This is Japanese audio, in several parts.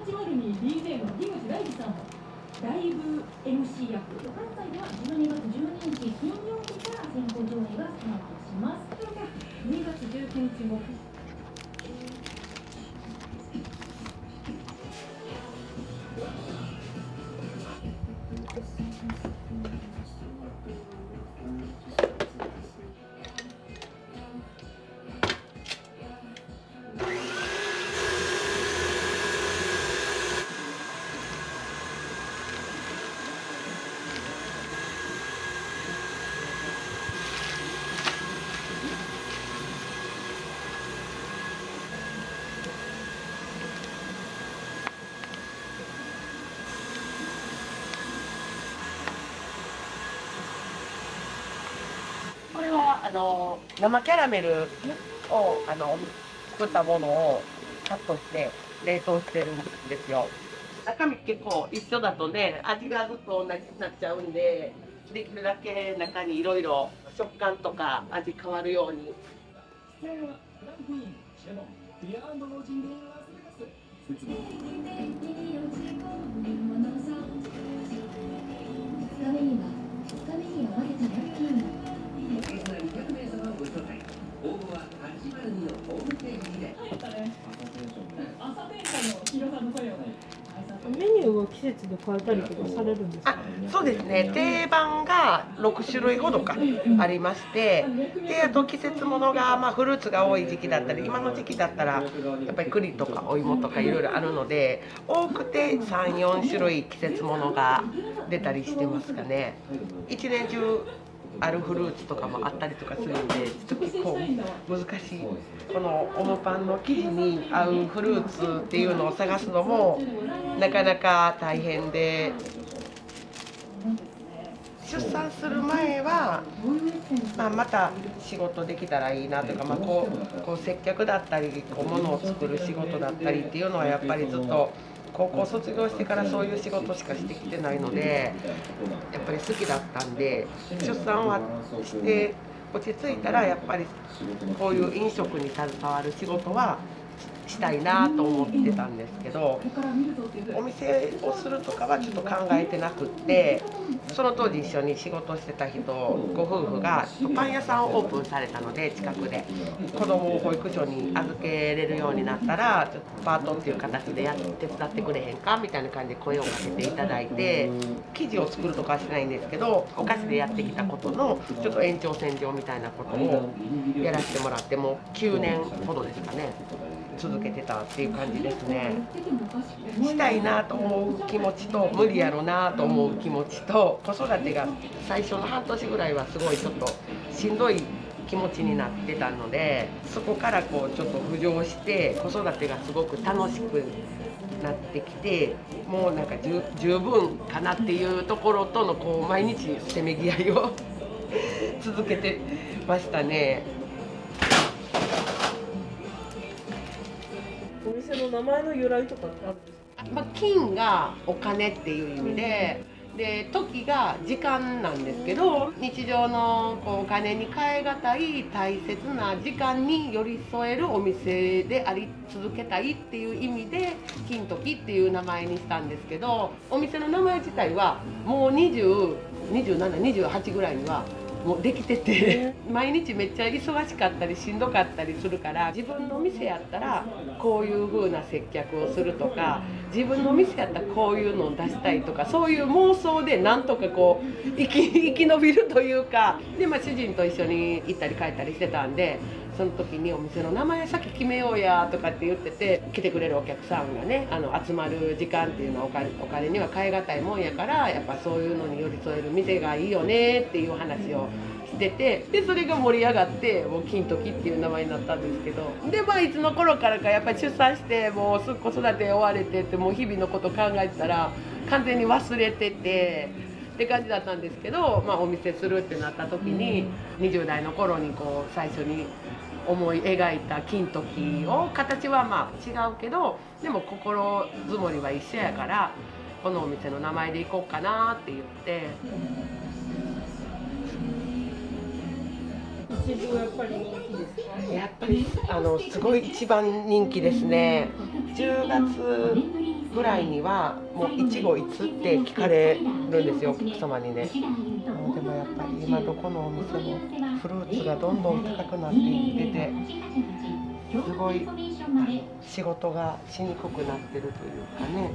802DJ の樋口大二さんもライブ MC 役、関西では12月12日金曜日から先行上映がスタートします。それから2月19日もこれは生キャラメルを作ったものをカットして冷凍してるんですよ。中身結構一緒だとね、味がずっと同じになっちゃうんで、できるだけ中にいろいろ食感とか味変わるように。メニューは季節で変えたりとかされるんですか？そうですね。定番が6種類ほどかありまして、であと季節ものがフルーツが多い時期だったり、今の時期だったらやっぱり栗とかお芋とかいろいろあるので、多くて3、4種類季節ものが出たりしてますかね。一年中あるフルーツとかもあったりとかするんで、ちょっと結構難しい。このオムパンの生地に合うフルーツっていうのを探すのもなかなか大変で、出産する前は、また仕事できたらいいなとか、こう接客だったり物を作る仕事だったりっていうのはやっぱりずっと高校卒業してからそういう仕事しかしてきてないので、やっぱり好きだったんで、出産はして落ち着いたらやっぱりこういう飲食に携わる仕事はしたいなと思ってたんですけど、お店をするとかはちょっと考えてなくって、その当時一緒に仕事してた人ご夫婦がパン屋さんをオープンされたので、近くで子供を保育所に預けれるようになったらちょっとパートっていう形で手伝ってくれへんかみたいな感じで声をかけていただいて、生地を作るとかはしないんですけど、お菓子でやってきたことのちょっと延長線上みたいなことをやらせてもらって、もう9年ほどですかね続けてたっていう感じですね。したいなと思う気持ちと、無理やろなと思う気持ちと、子育てが最初の半年ぐらいはすごいちょっとしんどい気持ちになってたので、そこからちょっと浮上して子育てがすごく楽しくなってきて、もうなんか十分かなっていうところとの毎日せめぎ合いを続けてましたね。お店の名前の由来とかってあるんですか？金がお金っていう意味で、時が時間なんですけど、日常のお金に換え難い大切な時間に寄り添えるお店であり続けたいっていう意味で金時っていう名前にしたんですけど、お店の名前自体はもう20、27、28ぐらいにはもうできてて、毎日めっちゃ忙しかったりしんどかったりするから、自分の店やったらこういう風な接客をするとか、自分の店やったらこういうのを出したいとか、そういう妄想でなんとか生き延びるというかで、主人と一緒に行ったり帰ったりしてたんで、その時にお店の名前先決めようやとかって言ってて、来てくれるお客さんがね集まる時間っていうのはお金には代え難いもんやから、やっぱそういうのに寄り添える店がいいよねっていう話をしてて、でそれが盛り上がってもう金時っていう名前になったんですけど、でいつの頃からかやっぱり出産してもうすぐ子育て追われてって、もう日々のこと考えてたら完全に忘れててって感じだったんですけど、お店するってなった時に20代の頃に最初に思い描いた金時を、形は違うけどでも心づもりは一緒やから、このお店の名前でいこうかなって言って。一部やっぱり人気ですか？やっぱりすごい一番人気ですね。10月ぐらいにはもういちごいつって聞かれるんですよ、お客様にね。でもやっぱり今どこのお店もフルーツがどんどん高くなっていってて、すごい仕事がしにくくなってるというかね、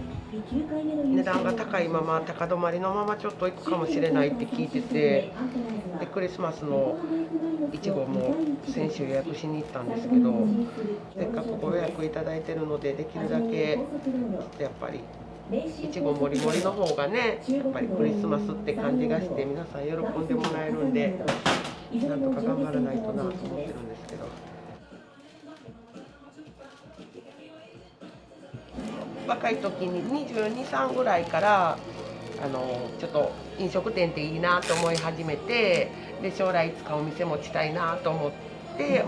値段が高いまま高止まりのままちょっと行くかもしれないって聞いてて、でクリスマスのいちごも先週予約しに行ったんですけど、せっかくご予約いただいてるのでできるだけやっぱりいちごもりもりの方がね、やっぱりクリスマスって感じがして皆さん喜んでもらえるんで、なんとか頑張らないとなと思ってるんですけど。若い時に22、3ぐらいからちょっと飲食店っていいなと思い始めて、で将来いつかお店持ちたいなと思って、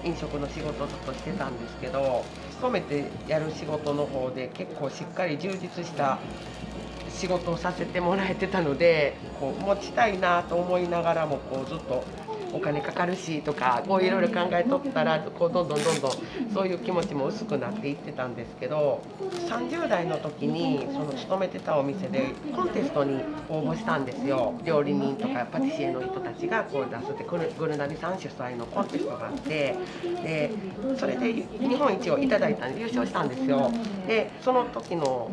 飲食の仕事をずっとしてたんですけど、勤めてやる仕事の方で結構しっかり充実した仕事をさせてもらえてたので、こう持ちたいなと思いながらもこうずっとお金かかるしとかこういろいろ考えとったら、こうどんどんそういう気持ちも薄くなっていってたんですけど、30代の時にその勤めてたお店でコンテストに応募したんですよ。料理人とかパティシエの人たちがこう出すってグルナビさん主催のコンテストがあって、でそれで日本一をいただいたんで優勝したんですよ。でその時の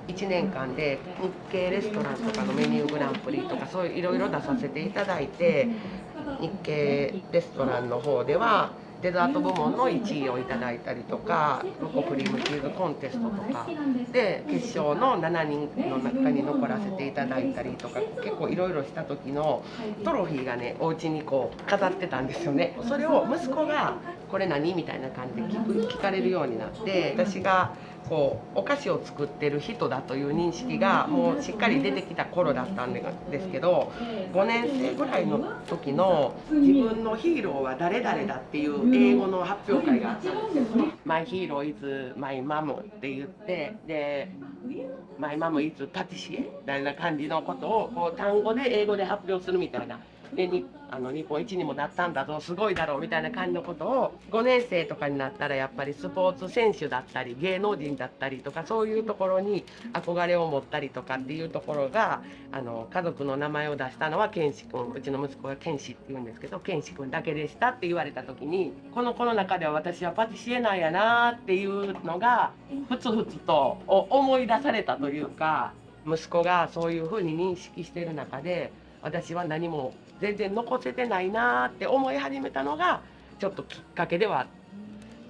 1年間で日系レストランとかのメニューグランプリとかそういういろいろ出させていただいて、日系レストランの方ではデザート部門の1位をいただいたりとか、ロコクリームチーズコンテストとかで決勝の7人の中に残らせていただいたりとか、結構いろいろした時のトロフィーがねお家にこう飾ってたんですよね。それを息子がこれ何みたいな感じで聞かれるようになって、私がこうお菓子を作ってる人だという認識がもうしっかり出てきた頃だったんですけど、5年生ぐらいの時の自分のヒーローは誰々だっていう英語の発表会があったんですよ。My hero is my mom って言って、で My mom is パティシエみたいな感じのことをこう単語で英語で発表するみたいな。で日本一にもなったんだぞ、すごいだろうみたいな感じのことを、5年生とかになったらやっぱりスポーツ選手だったり芸能人だったりとか、そういうところに憧れを持ったりとかっていうところが、家族の名前を出したのはケンシ君、うちの息子がケンシって言うんですけど、ケンシ君だけでしたって言われた時に、この子の中では私はパティシエなんやなっていうのがふつふつと思い出されたというか、息子がそういうふうに認識している中で、私は何も全然残せてないなって思い始めたのがちょっときっかけでは、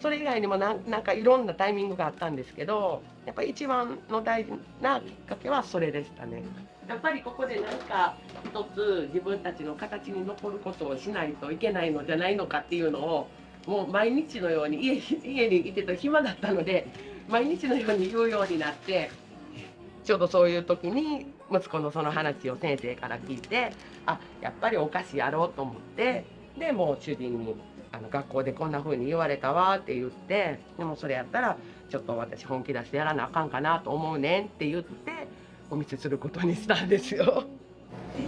それ以外にもなんかいろんなタイミングがあったんですけど、やっぱり一番の大事なきっかけはそれでしたね。やっぱりここで何か一つ自分たちの形に残ることをしないといけないのじゃないのかっていうのを、もう毎日のように家にいてた暇だったので毎日のように言うようになって、ちょうどそういう時に息子のその話を先生から聞いて、やっぱりお菓子やろうと思って、でもう主人に学校でこんな風に言われたわって言って、でもそれやったらちょっと私本気出してやらなあかんかなと思うねんって言ってお見せすることにしたんですよ。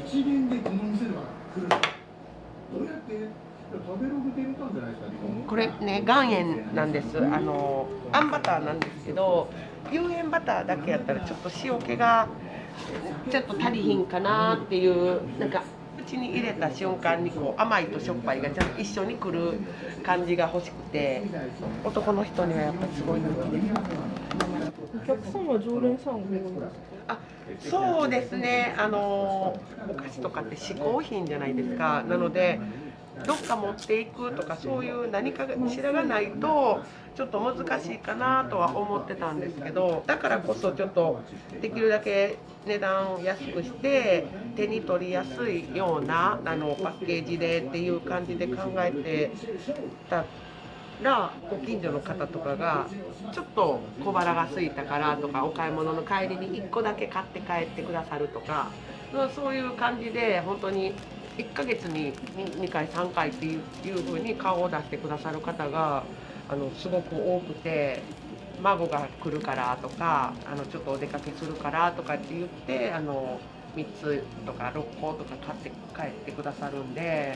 一輪でこの店が来る。どうやって食べログで見たんじゃないですか。これね岩塩なんです。あんバターなんですけど、有塩バターだけやったらちょっと塩気がちょっと足りひんかなっていう、なんか口に入れた瞬間にこう甘いとしょっぱいがちゃんと一緒に来る感じが欲しくて、男の人にはやっぱりすごい人気です。お客様常連さんが多いんですか？そうですね、お菓子とかって嗜好品じゃないですか。なのでどっか持っていくとかそういう何かしらがないとちょっと難しいかなとは思ってたんですけど、だからこそちょっとできるだけ値段を安くして手に取りやすいようなパッケージでっていう感じで考えてたら、ご近所の方とかがちょっと小腹が空いたからとか、お買い物の帰りに1個だけ買って帰ってくださるとか、そういう感じで本当に1ヶ月に2回3回っていう風に顔を出してくださる方がすごく多くて、孫が来るからとかちょっとお出かけするからとかって言って3つとか6個とか買って帰ってくださるんで、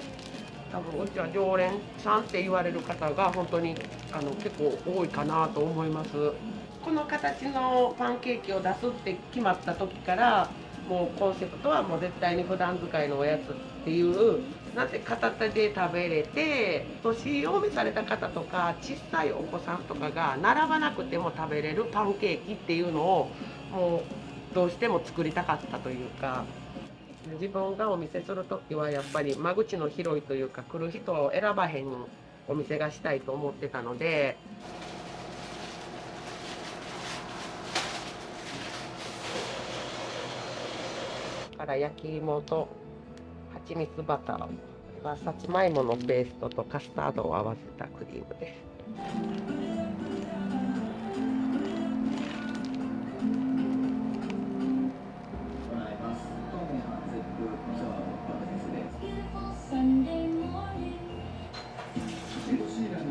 多分うちは常連さんって言われる方が本当に結構多いかなと思います。この形のパンケーキを出すって決まった時からもうコンセプトはもう絶対に普段使いのおやつっていうなんて片手で食べれて年を召された方とか小さいお子さんとかが並ばなくても食べれるパンケーキっていうのをもうどうしても作りたかったというか。自分がお店する時はやっぱり間口の広いというか来る人を選ばへんお店がしたいと思ってたので。から焼き芋と蜂蜜バターはさつまいものペーストとカスタードを合わせたクリームです。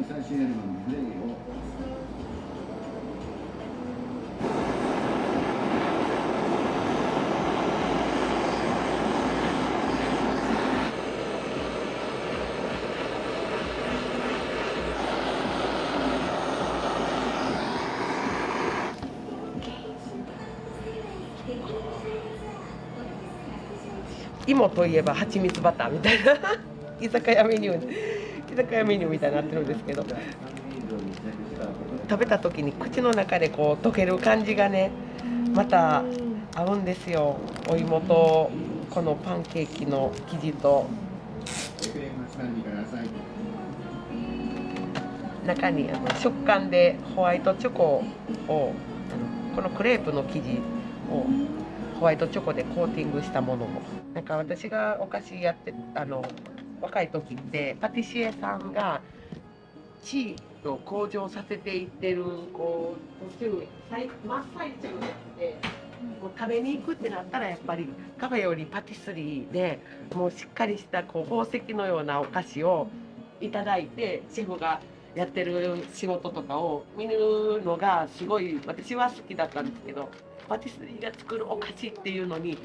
最新アルバム「プレイ」を芋といえば蜂蜜バターみたいな居酒屋メニューみたいになってるんですけど、食べた時に口の中でこう溶ける感じがねまた合うんですよ。お芋とこのパンケーキの生地と中に食感でホワイトチョコをこのクレープの生地をホワイトチョコでコーティングしたものもなんか私がお菓子やって若い時ってパティシエさんが地位を向上させていってるこう途中真っ最中でもう食べに行くってなったらやっぱりカフェよりパティスリーでもうしっかりしたこう宝石のようなお菓子をいただいてシェフがやってる仕事とかを見るのがすごい私は好きだったんですけど。パティスリーが作るお菓子っていうのに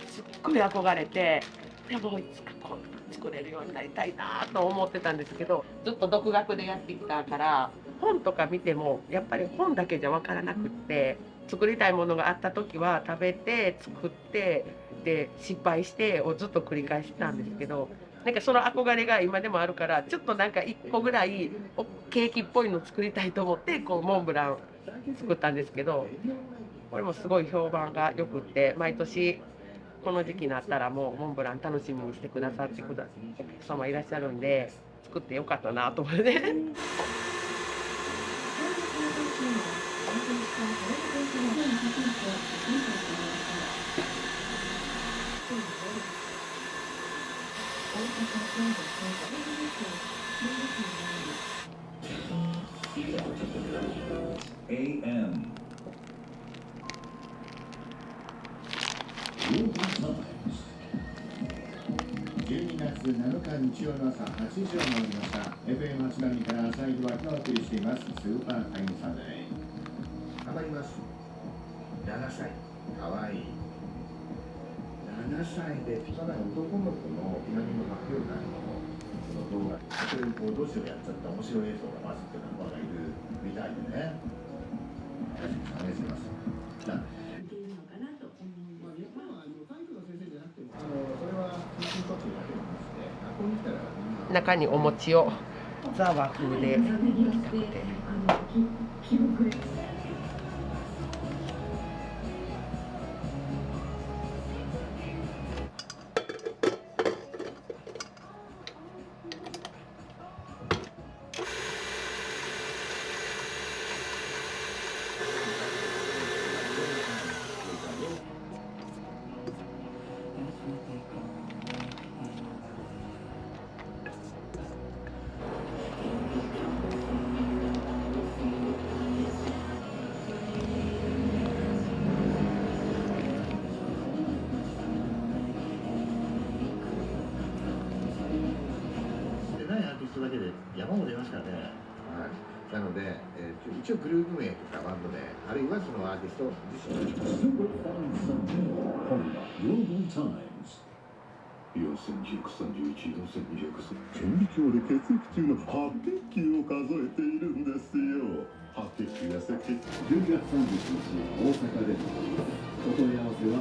すっごい憧れてでもいつかこんなの作れるようになりたいなと思ってたんですけどずっと独学でやってきたから本とか見てもやっぱり本だけじゃ分からなくって作りたいものがあった時は食べて作ってで失敗してをずっと繰り返してたんですけどなんかその憧れが今でもあるからちょっとなんか1個ぐらいケーキっぽいの作りたいと思ってこうモンブラン作ったんですけど。これもすごい評判がよくって毎年この時期になったらもうモンブラン楽しみにしてくださってお客様いらっしゃるんで作ってよかったなと思って。AM 12月7日日曜の朝8時を回りました。 FM8 並から朝日はお送りしていますスーパータイムサンデー。ハマります。7歳かわいい7歳で幼い男の子のピアノの発表会のその動画それにこうどうしようやっちゃった面白い映像がバズってるのがいるみたいでね試します。中にお餅をザ和風で使ってだけで山も出ますからね。はい、なので、一応グループ名とかバンド名あるいはそのアーティスト自身顕微鏡で血液中の白血球を数えているんですよ。白血球や赤血12月31日大阪でお問い合わせは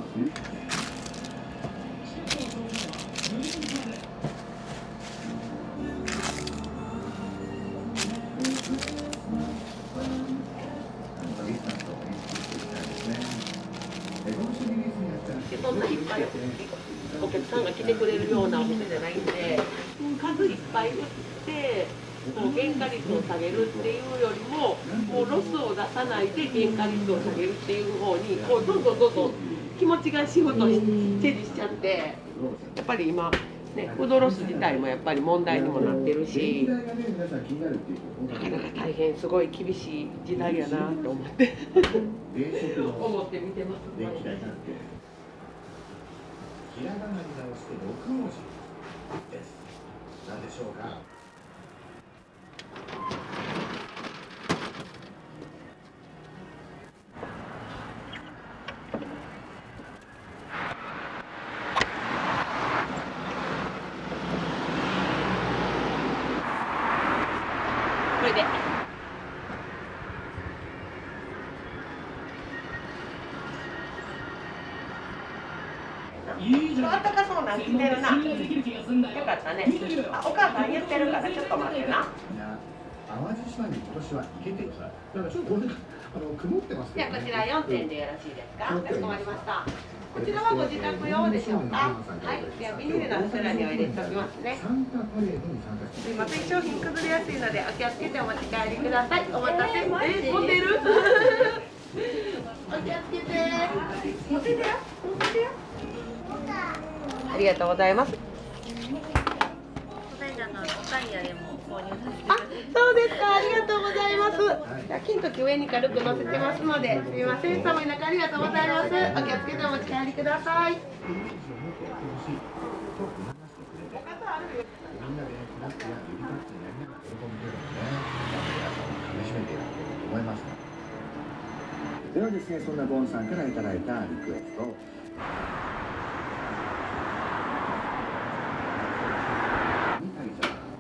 そんないっぱいお客さんが来てくれるようなお店じゃないんで、数いっぱい売ってもう原価率を下げるっていうよりも、もうロスを出さないで原価率を下げるっていう方にこうどんどん気持ちがシフトしチェンジしちゃって、やっぱり今ね、フードロス自体もやっぱり問題にもなってるし、なかなか大変すごい厳しい時代やなと思って思って見てます。電気代なんてひらがなに直して6文字です。何でしょうか。これであったかそうな着てるな。よかったね。あ、お母さん言ってるからちょっと待ってな。淡路島に今年は行けてきた。だからちょっと曇ってますけど、ね。じゃあこちら4点でよろしいですか。かしこまりました。こちらはご自宅用でしょうか。はい。ではビニールの袋にお入れておきますね。サンタパレードに参加して。すいません、商品崩れやすいのでお気をつけてお持ち帰りください。お待たせ。モテる？お気をつけて。モテるよ。モテるよ。ありがとうございます。あ、そうですか。ありがとうございます。じゃあ金時上に軽く乗せてますので、すみません。寒い中ありがとうございます。お気をつけてお持ち帰りください。みんなでクラップや指パッチンやりながら喜んでるのでね、皆さんをかみしめていると思います。ではですね、そんなボンさんからいただいたリクエスト。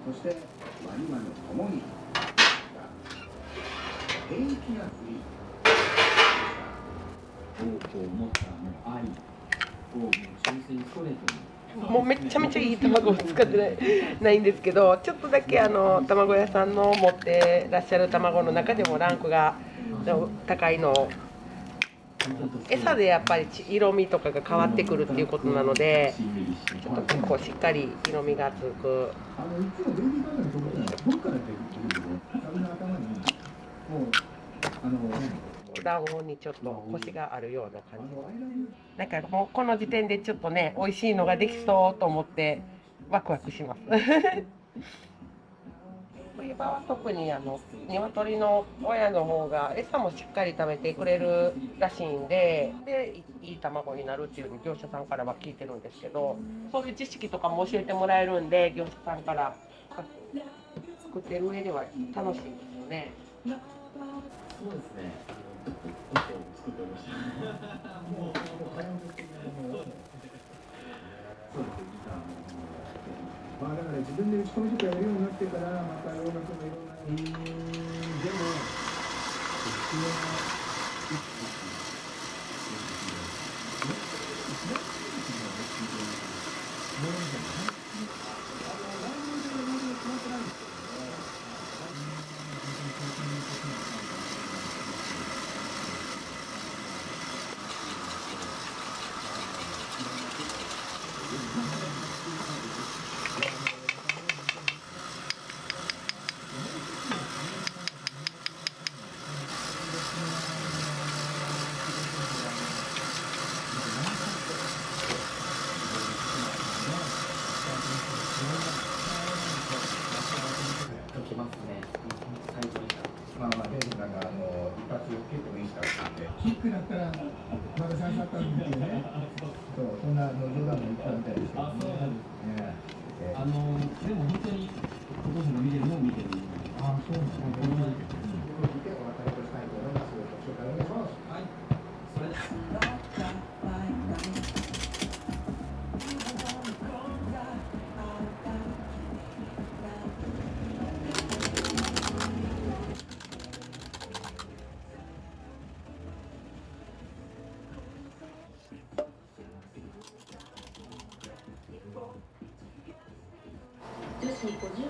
そしてワニマのともに平気なふりを持った愛をもう純粋にストレートに。もうめちゃめちゃいい卵を使ってないんですけど、ちょっとだけ卵屋さんの持ってらっしゃる卵の中でもランクが高いのを、餌でやっぱり色味とかが変わってくるっていうことなので、ちょっと結構しっかり色味がつく。いつもベビーカメラに撮ってないどっから出てくるの？サビの頭にもう卵黄にちょっとコシがあるような感じ。なんかもうこの時点でちょっとね、美味しいのができそうと思ってワクワクします。冬場は特に鶏の親の方が餌もしっかり食べてくれるらしいんで、いい卵になるっていう業者さんからは聞いてるんですけど、そういう知識とかも教えてもらえるんで、業者さんから作ってる上では楽しいですよね。そうですね。作っておりました。そうですね。まあだから自分で打ち込みとかやるようになってからまた音楽のいろんなでも来ますね。最初でした。まあまあね、なんか一発結構いいからってキックだったらまだ最初あったんですけどね。そう、そんな冗談も言ったみたいですけどね。そうなんです。でも本当に今年の見てるのを見てる。あ、そうなんですね。これを聞いてお別れとしたいと思います。ご紹介お願いします。はい。それで。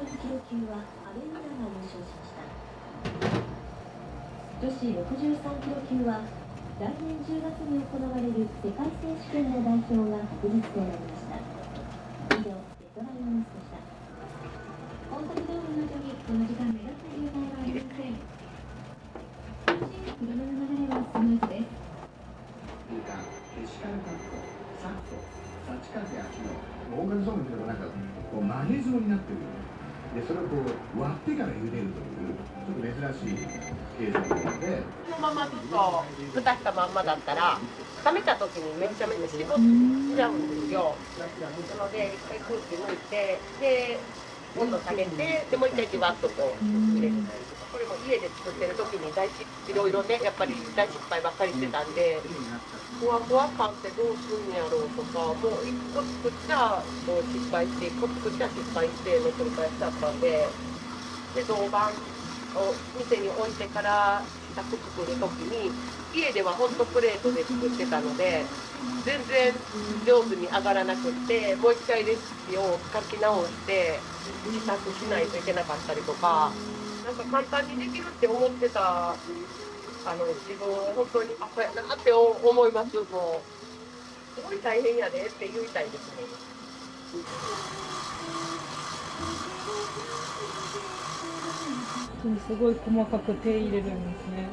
キロ級は阿部詩が優勝しました。女子63キロ級は来年10月に行われる世界選手権の代表が確実となりました。以上、デトライニュースでした。本作通りの徐々この時間目立った渋滞はありません。車の流れはスムーズです。けしからんかさっと幸風秋のオーガニソングっていうのがなんかこう曲げ状になってるでそれをこう割ってから茹でるというちょっと珍しい形状なのでこのままずっと蓋したまんまだったら冷めた時にめちゃめちゃ絞っちゃうんですよ。なので一回空気抜いてで温度下げてでもう一回じわっとこう入れる。これも家で作ってる時にいろいろねやっぱり大失敗ばっかりしてたんでふわふわ感ってどうすんやろうとかもう一個作っちゃこう失敗して一個作っちゃ失敗しての繰り返しだったんで銅板を店に置いてから試作作る時に家ではホットプレートで作ってたので全然上手に上がらなくってもう一回レシピを書き直して試作しないといけなかったりとか。なんか簡単にできるって思ってた自分を本当にそうやなって思います。もうすごい大変やでって言いたいですね。すごい細かく手入れるんですね。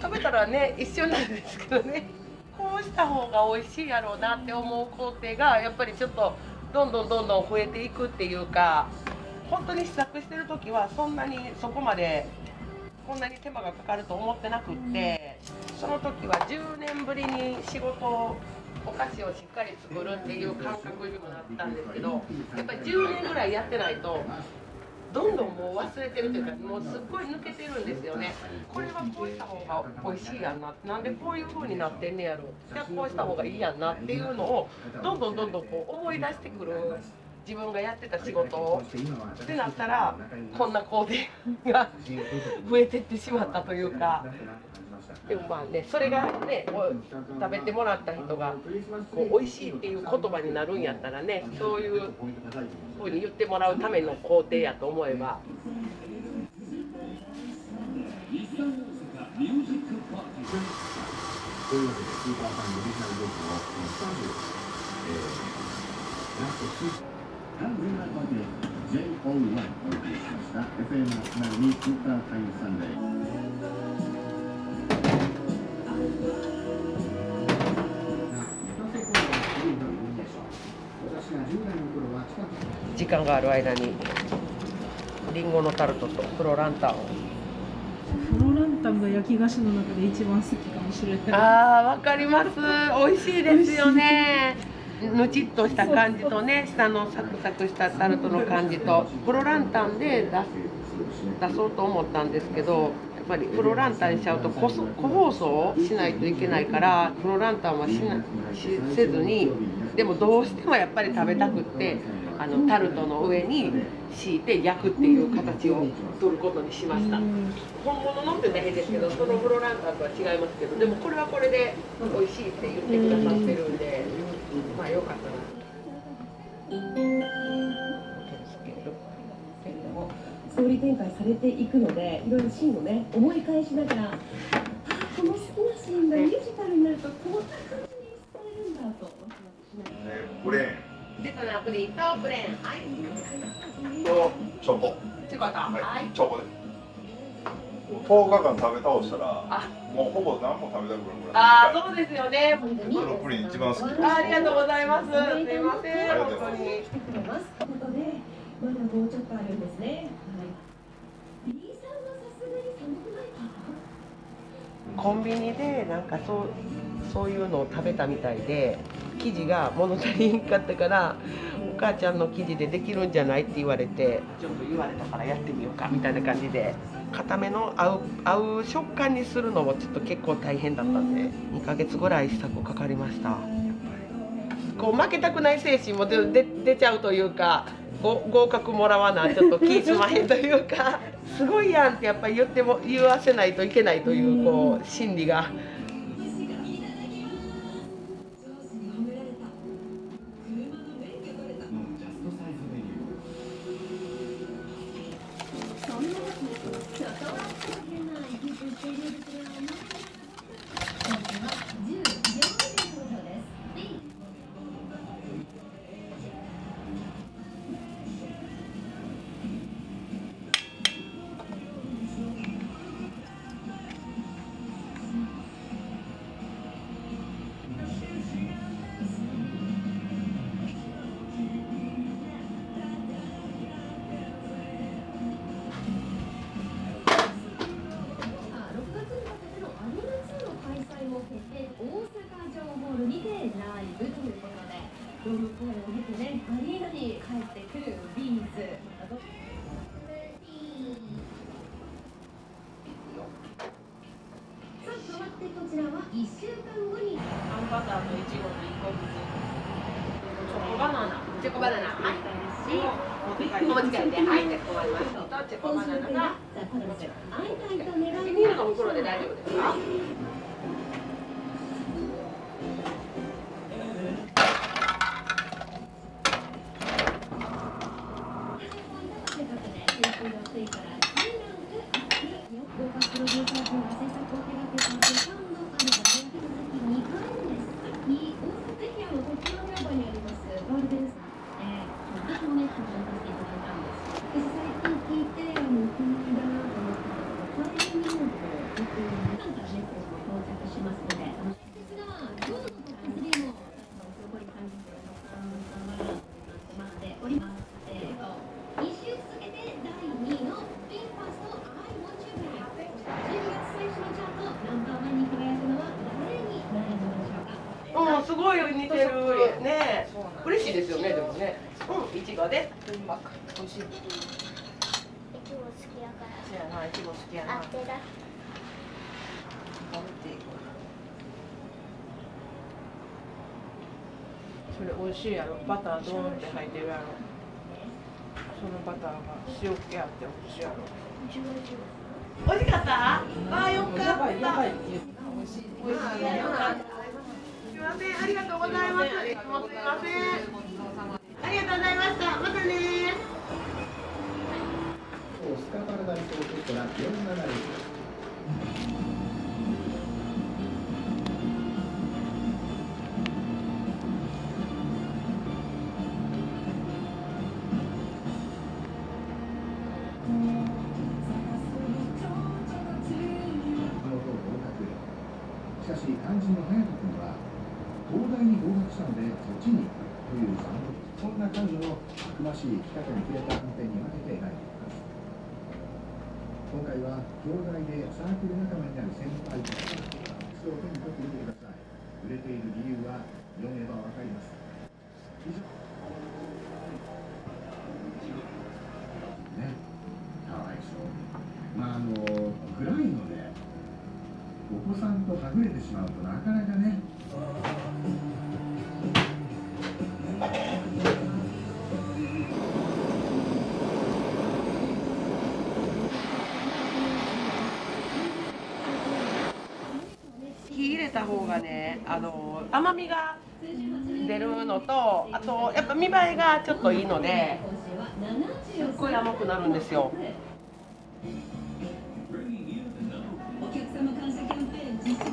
食べたらね一緒なんですけどねこうした方が美味しいやろうなって思う工程がやっぱりちょっとどんどん増えていくっていうか。本当に試作してる時はそんなにそこまでこんなに手間がかかると思ってなくってその時は10年ぶりに仕事お菓子をしっかり作るっていう感覚にもなったんですけどやっぱり10年ぐらいやってないとどんどんもう忘れてるというかもうすっごい抜けてるんですよね。これはこうした方が美味しいやんななんでこういう風になってんねやろじゃあこうした方がいいやんなっていうのをどんどんこう思い出してくる。自分がやってた仕事をってなったらこんな工程が増えてってしまったというかでもまあねそれがね食べてもらった人がこう美味しいっていう言葉になるんやったらねそういうふうに言ってもらうための工程やと思えば。というわけでスーパーファンオリジナルドッグをスタジオラスト完全なパーティー JO1 お送りしました FM802 スーパータイムサンデー時間がある間にリンゴのタルトと黒ランタンを黒ランタンが焼き菓子の中で一番好きかもしれない。あーわかります美味しいですよねぬちっとした感じとね下のサクサクしたタルトの感じと黒ランタンで出そうと思ったんですけどやっぱり黒ランタンにしちゃうと個包装しないといけないから黒ランタンはせずにでもどうしてもやっぱり食べたくってタルトの上に敷いて焼くっていう形を取ることにしました。本物のって大変ですけどその黒ランタンとは違いますけどでもこれはこれで美味しいって言ってくださってるんでまあ良かったな。ストーリー展開されていくのでいろいろシーンをね思い返しながらこの好きなシーンがミュージカルになるとこんな感じに伝えるんだとこれベトナムプリンとプレーンはいとチョコ。チョコとはいチョコで。10日間食べ倒したら、もうほぼ何も食べたくなくなああそうですよねこのプリン一番好きです。ありがとうございますすいませんありがとうございます本当にますことでまだもうちょっとあるんですね。はい。B さんはさすがに寒くないかな。コンビニでなんかそういうのを食べたみたいで生地が物足りんかったからお母ちゃんの生地でできるんじゃないって言われてちょっと言われたからやってみようかみたいな感じで固めの合う食感にするのもちょっと結構大変だったんで2ヶ月ぐらい試作かかりました。こう負けたくない精神も出ちゃうというか合格もらわなちょっと気済まへんというかすごいやんってやっぱり言わせないといけないというこう心理が。ジャストサイズメニューライブということで、ドーム公演を経てね、アリーナに帰ってくるビーズ。さあ、変わってこちらは1週間後に。あんバターといちごの1個ずつ。チョコバナナ。チョコバナナ。はい。お持ち帰りで、はい、かしこまりました。チョコバナナが。ビニールの袋で大丈夫ですか？すごい似てるね。嬉しいですよね、でもね。いちごで。美味しい。いちご好きやから。そうやな、いちご好きやな。食べていく。それ美味しいやろ。バタードーンって入ってるやろ。そのバターが塩気あって美味しいやろ。美味しかった？ああ、よかった。美味しい。美味しい。すみません、ありがとうございます。いつもすみません。ありがとうございました。またね。スカパラダイスオーケストラ47です。しかし肝心の隼人君は東大に合格したのでそっちに行くというそんな彼女のたくましい生き方に触れた観点に分けて描いています。今回は東大でサークル仲間になる先輩たちが靴を手に取ってみてください。売れている理由は読めば分かります。以上ね、かわいそう。暗いのでお子さんとはぐれてしまうとなかなかね。火入れた方がね、甘みが出るのと、あとやっぱ見栄えがちょっといいので、すっごい甘くなるんですよ。お客様感謝キャンペーン実施中。美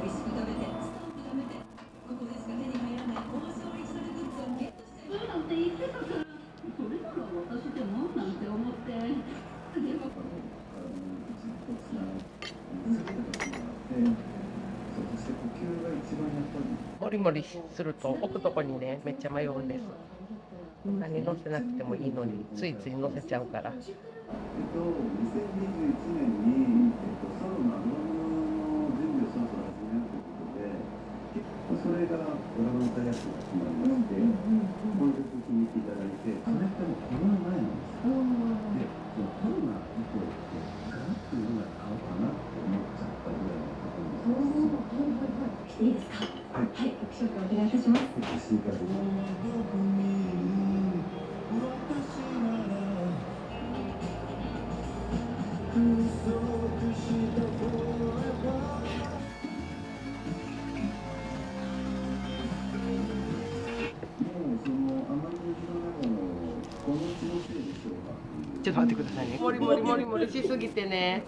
味しく食べて、スタンプ貯めて、ここでしか手に入らない高勝率のグッズをゲットしちゃいます。なんて言ってたから、それなら私でもなんて思って。でももりもりすると置くとこにね、めっちゃ迷うんです。何乗せなくてもいいのについつい乗せちゃうから。2021年に、ソロのアルバムの準備をそろそろ始めるということで、それがドラマのタイアップが決まりまして、この曲を聴いていただいて、それってもうコロナ前なんですよ。で、コロナ以降ってガラッというのが買おうかなって思っちゃったぐらいのことです。いいですか。はい、ご紹介お願いいたします。ちょっと待ってくださいね。もりもりもりもりしすぎてね、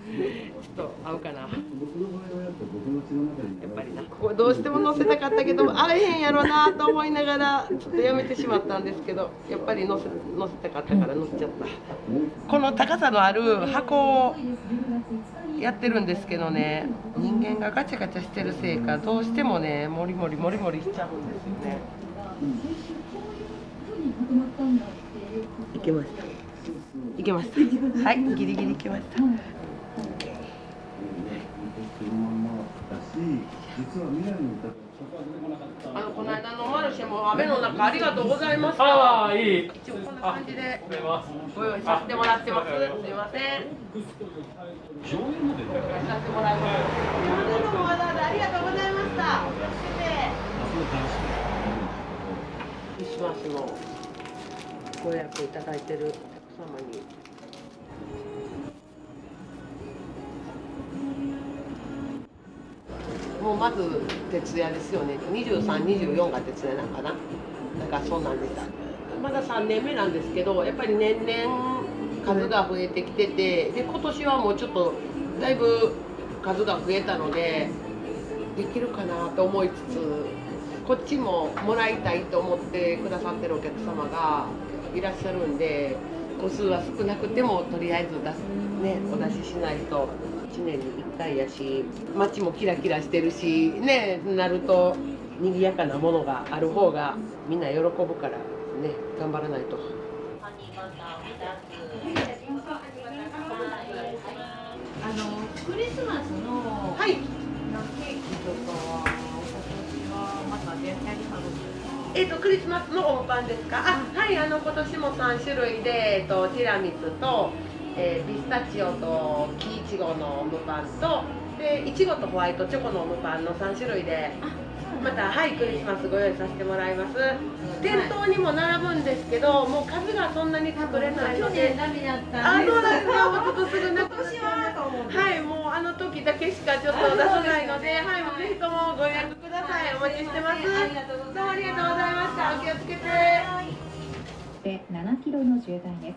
ちょっと合うかな。やっぱりな、ここどうしても乗せたかったけど、合えへんやろなと思いながら、ちょっとやめてしまったんですけど、やっぱり乗せたかったから乗せちゃった。この高さのある箱をやってるんですけどね、人間がガチャガチャしてるせいか、どうしてもね、もりもりもりもりしちゃうんですよね。いけました。いけました。はい、ギリギリいけました。実は未来の歌この間のマルシェも雨の中ありがとうございました。ああ、いい。一応こんな感じでわかります。ご用意させてもらってます。すみません。上映までご用意させてもらいます。どうもわざわざありがとうございました。クリスマスのご予約いただいてるお客様に。もうまず徹夜ですよね。23、24が徹夜なのかな。だからそうなんです。まだ3年目なんですけど、やっぱり年々数が増えてきてて、で今年はもうちょっとだいぶ数が増えたので、できるかなと思いつつ、こっちももらいたいと思ってくださってるお客様がいらっしゃるんで、個数は少なくてもとりあえずお出ししないと。1年に1回やし、街もキラキラしてるしね、なると賑やかなものがある方がみんな喜ぶからね、頑張らないと。クリスマスのはい、ケーキとかは今年はまたやりはるんですか？クリスマスのオムパンですか？はい、今年も3種類で、ティラミスと、ピスタチオと木いちごのオムパンと、でいちごとホワイトチョコのオムパンの3種類でまた、はい、クリスマスご用意させてもらいます。店頭にも並ぶんですけど、もう数がそんなに作れないので、去年ダメだったんでそうなんですよ。もうちょっとすぐなくなっ今年はと思ってはい、もうあの時だけしかちょっと出さないので、はい、もうぜひともご予約ください。お待ちしてます。どうもありがとうございました。お気をつけて。で7キロの渋滞です。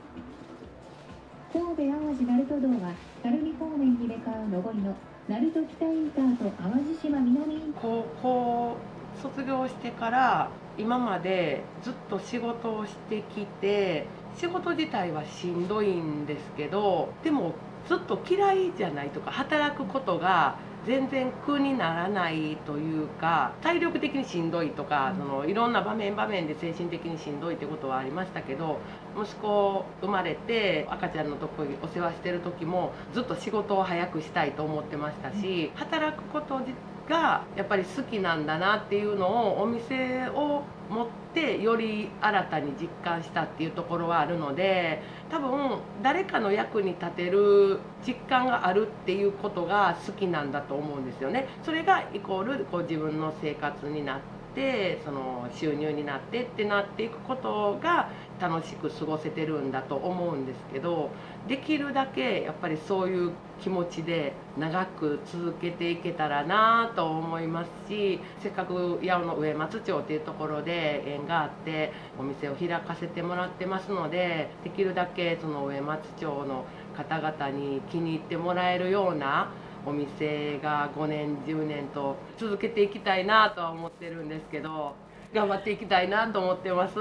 神戸淡路鳴門道は垂水方面に向かう上りの鳴門北インターと淡路島南インター。高校卒業してから今までずっと仕事をしてきて、仕事自体はしんどいんですけど、でもずっと嫌いじゃないとか、働くことが全然苦にならないというか、体力的にしんどいとか、いろんな場面で精神的にしんどいってことはありましたけど、息子生まれて赤ちゃんのとこにお世話してる時もずっと仕事を早くしたいと思ってましたし、働くことがやっぱり好きなんだなっていうのをお店を持ってより新たに実感したっていうところはあるので、多分誰かの役に立てる実感があるっていうことが好きなんだと思うんですよね。それがイコールこう自分の生活になって、その収入になってってなっていくことが楽しく過ごせてるんだと思うんですけど、できるだけやっぱりそういう気持ちで長く続けていけたらなと思いますし、せっかく八尾の上松町っていうところで縁があってお店を開かせてもらってますので、できるだけその上松町の方々に気に入ってもらえるようなお店が5年10年と続けていきたいなとは思ってるんですけど、頑張っていきたいなと思ってます。